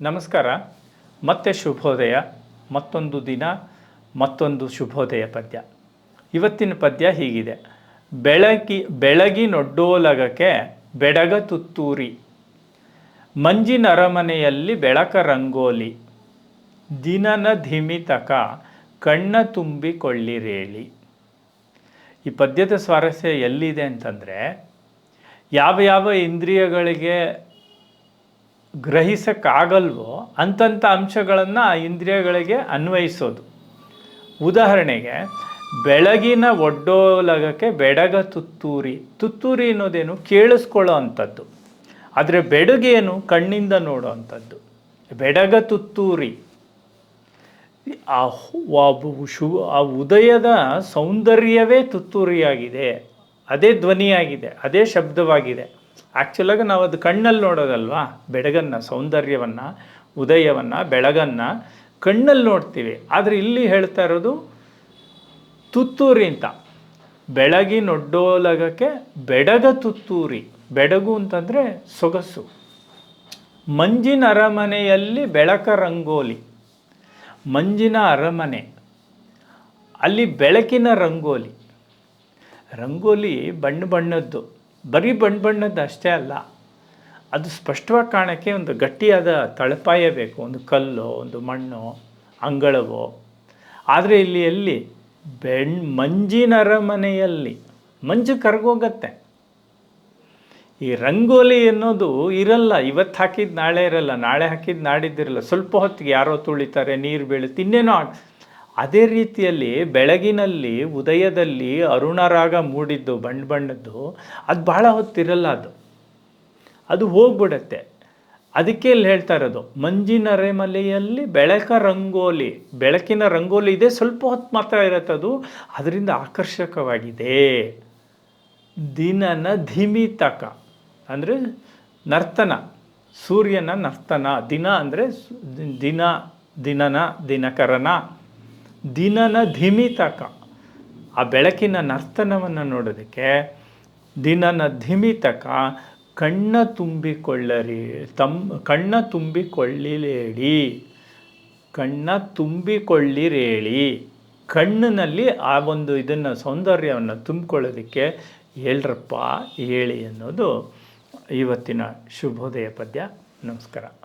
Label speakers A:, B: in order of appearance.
A: ನಮಸ್ಕಾರ. ಮತ್ತೆ ಶುಭೋದಯ. ಮತ್ತೊಂದು ದಿನ ಮತ್ತೊಂದು ಶುಭೋದಯ ಪದ್ಯ. ಇವತ್ತಿನ ಪದ್ಯ ಹೀಗಿದೆ. ಬೆಳಗಿನೊಡ್ಡೋಲಗಕ್ಕೆ ಬೆಡಗ ತುತ್ತೂರಿ, ಮಂಜಿನ ಅರಮನೆಯಲ್ಲಿ ಬೆಳಕ ರಂಗೋಲಿ, ದಿನನ ಧಿಮಿತಕ ಕಣ್ಣ ತುಂಬಿಕೊಳ್ಳಿರೇಳಿ. ಈ ಪದ್ಯದ ಸ್ವಾರಸ್ಯ ಎಲ್ಲಿದೆ ಅಂತಂದರೆ, ಯಾವ ಇಂದ್ರಿಯಗಳಿಗೆ ಗ್ರಹಿಸಕ್ಕಾಗಲ್ವೋ ಅಂಥಂಥ ಅಂಶಗಳನ್ನು ಆ ಇಂದ್ರಿಯಗಳಿಗೆ ಅನ್ವಯಿಸೋದು. ಉದಾಹರಣೆಗೆ, ಬೆಳಗಿನ ಒಡ್ಡೋಲಗಕ್ಕೆ ಬೆಡಗ ತುತ್ತೂರಿ. ತುತ್ತೂರಿ ಅನ್ನೋದೇನು, ಕೇಳಿಸ್ಕೊಳ್ಳೋ ಅಂಥದ್ದು. ಆದರೆ ಬೆಡಗೇನು, ಕಣ್ಣಿಂದ ನೋಡೋ ಅಂಥದ್ದು. ಬೆಡಗ ತುತ್ತೂರಿ, ಆ ಉದಯದ ಸೌಂದರ್ಯವೇ ತುತ್ತೂರಿಯಾಗಿದೆ. ಅದೇ ಧ್ವನಿಯಾಗಿದೆ, ಅದೇ ಶಬ್ದವಾಗಿದೆ. ಆ್ಯಕ್ಚುಲಾಗಿ ನಾವು ಅದು ಕಣ್ಣಲ್ಲಿ ನೋಡೋದಲ್ವಾ. ಬೆಳಗನ್ನು, ಸೌಂದರ್ಯವನ್ನು, ಉದಯವನ್ನು, ಬೆಳಗನ್ನು ಕಣ್ಣಲ್ಲಿ ನೋಡ್ತೀವಿ. ಆದರೆ ಇಲ್ಲಿ ಹೇಳ್ತಾ ಇರೋದು ತುತ್ತೂರಿ ಅಂತ. ಬೆಳಗಿನೊಡ್ಡೋಲಗಕ್ಕೆ ಬೆಡಗ ತುತ್ತೂರಿ. ಬೆಡಗು ಅಂತಂದರೆ ಸೊಗಸು. ಮಂಜಿನ ಅರಮನೆಯಲ್ಲಿ ಬೆಳಕ ರಂಗೋಲಿ. ಮಂಜಿನ ಅರಮನೆ, ಅಲ್ಲಿ ಬೆಳಕಿನ ರಂಗೋಲಿ. ರಂಗೋಲಿ ಬಣ್ಣದ್ದು. ಬರೀ ಬಣ್ಣದ್ದು ಅಷ್ಟೇ ಅಲ್ಲ, ಅದು ಸ್ಪಷ್ಟವಾಗಿ ಕಾಣೋಕ್ಕೆ ಒಂದು ಗಟ್ಟಿಯಾದ ತಳಪಾಯ ಬೇಕು. ಒಂದು ಕಲ್ಲೋ, ಒಂದು ಮಣ್ಣೋ, ಅಂಗಳವೋ. ಆದರೆ ಇಲ್ಲಿ ಎಲ್ಲಿ ಮಂಜಿನ ಅರಮನೆಯಲ್ಲಿ ಮಂಜು ಕರಗೋಗತ್ತೆ. ಈ ರಂಗೋಲಿ ಅನ್ನೋದು ಇರಲ್ಲ. ಇವತ್ತು ಹಾಕಿದ್ದು ನಾಳೆ ಇರಲ್ಲ, ನಾಳೆ ಹಾಕಿದ್ದು ನಾಡಿದ್ದಿರಲ್ಲ. ಸ್ವಲ್ಪ ಹೊತ್ತಿಗೆ ಯಾರೋ ತುಳಿತಾರೆ, ನೀರು ಬೀಳುತ್ತೆ, ಇನ್ನೇನೋ. ಅದೇ ರೀತಿಯಲ್ಲಿ ಬೆಳಗಿನಲ್ಲಿ, ಉದಯದಲ್ಲಿ ಅರುಣರಾಗ ಮೂಡಿದ್ದು ಬಣ್ಣದ್ದು ಅದು ಭಾಳ ಹೊತ್ತಿರಲ್ಲ. ಅದು ಹೋಗ್ಬಿಡತ್ತೆ. ಅದಕ್ಕೆ ಇಲ್ಲಿ ಹೇಳ್ತಾ ಇರೋದು, ಮಂಜಿನ ಅರಮನೆಯಲ್ಲಿ ಬೆಳಕ ರಂಗೋಲಿ. ಬೆಳಕಿನ ರಂಗೋಲಿ ಇದೆ, ಸ್ವಲ್ಪ ಹೊತ್ತು ಮಾತ್ರ ಇರುತ್ತೆ. ಅದು ಅದರಿಂದ ಆಕರ್ಷಕವಾಗಿದೆ. ದಿನನ ಧಿಮಿತಕ ಅಂದರೆ ನರ್ತನ, ಸೂರ್ಯನ ನರ್ತನ. ದಿನ ಅಂದರೆ ದಿನನ, ದಿನಕರನ. ದಿನನ ಧಿಮಿತಕ, ಆ ಬೆಳಕಿನ ನರ್ತನವನ್ನು ನೋಡೋದಕ್ಕೆ ದಿನನ ಧಿಮಿತಕ ಕಣ್ಣ ತುಂಬಿಕೊಳ್ಳಿರೇಳಿ. ಕಣ್ಣಿನಲ್ಲಿ ಆ ಒಂದು ಇದನ್ನು, ಸೌಂದರ್ಯವನ್ನು ತುಂಬಿಕೊಳ್ಳೋದಕ್ಕೆ ಹೇಳ್ರಪ್ಪ ಹೇಳಿ ಅನ್ನೋದು ಇವತ್ತಿನ ಶುಭೋದಯ ಪದ್ಯ. ನಮಸ್ಕಾರ.